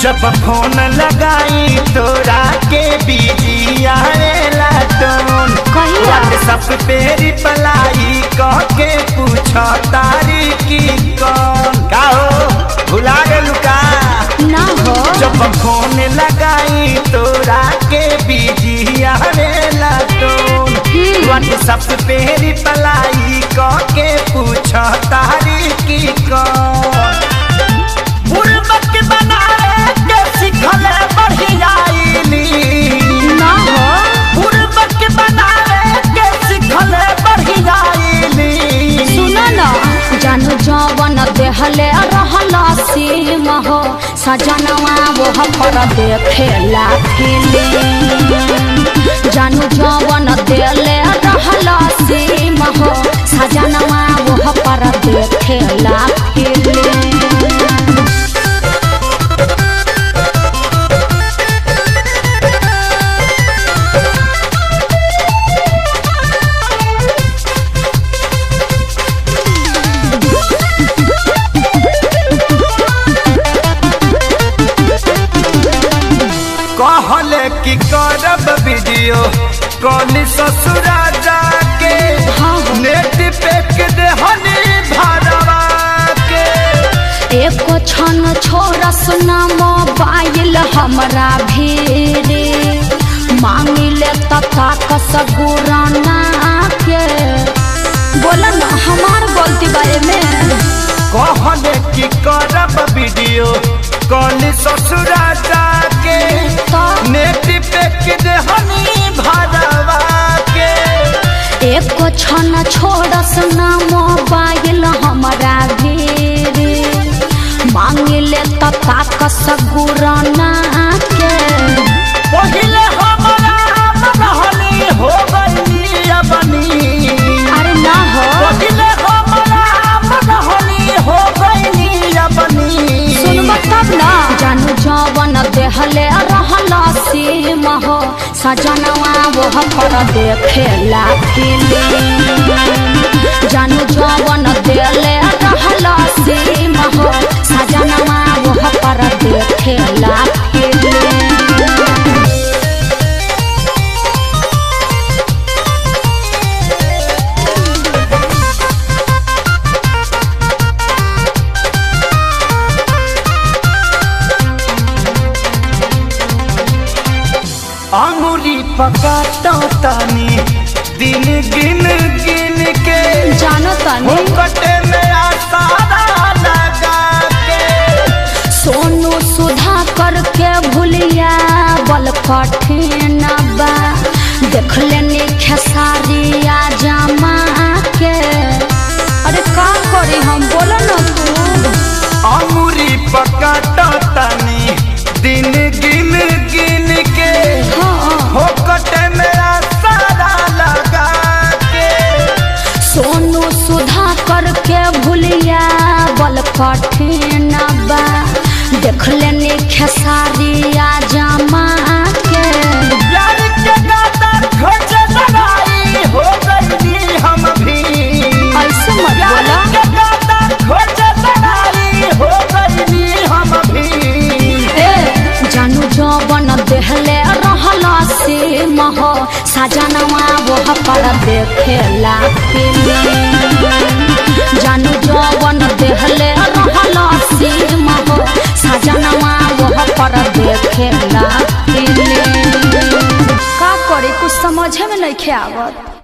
जब फोन लगाई तोरा के बिजी आवेला टोन व्हाट्सएप पे रिप्लाई कह के पूछो तारी की कौन का हो भुला गेलू का ना हो। जब फोन लगाई तोरा के बिजी आवेला टोन व्हाट्सएप पे रिप्लाई कह के पूछो तारी की कौन बुरबक बनाए के सिखले बढ़ियाईली ना हो। बुरबक बनाए के सिखले बढ़ियाईली सुनो ना जानू जवन देहले रहला सीम हो सजनवा वो पर देखेला फिल्म जानू जवन देले रहला सीम हो सजनवा वो पर देखेला फिल्म कहले कि करब वीडियो कॉल ससुरा जाके नेट पे के देहनी भरवा के एको छन छोरा सुना मोबाइल हमरा भीरे मांगिले तथा कसगुराना के बोला ना हमार गलती बारे में कहले कि करब वीडियो कॉल ससुरा जाके नेट पे के देहनी भरवा के एको छन छोरा सुना मोबाइल हमरा भीरे मांगिले तथा कसगुराना के पहिले हमरा मनहनी हो गई अपनी अरे ना हो पहिले हमरा मनहनी हो गई अपनी सुनबा तब ना जानू जवन देहले रहला सीम हो सजनवा वो पर देखेला फिल्म जानू जवन देहले रहला सीम हो सजनवा वो पर देखेला फिल्म अंगुली पकाता तानी दिन गिन गिन के जानो तनी कटे में आसारा लगा के सोनू सुधा करके भूलिया बल कठिन बा देख लेनी खेसारिया जमा के अरे का करी हम बोलो ना तू अंगुली पकाता तानी दिन गिन गिन के हाँ कटे में आसारा लगा के सोनू सुधा करके भूलिया बल कठिन बा देख लेनी खेसारिया जमा के प्यार के गाता खोज लड़ाई हो गई हम भी ऐसे मत प्यार बोला के गाता खोज लड़ाई हो गई हम भी ए जानू जवन देहले रहला सीम हो सजनवा वो पर देखेला फिल्म जानू जवन देहले रहला सीम हो सजनवा वो पर देखेला फिल्म का करे कुछ समझे में नहीं आवत।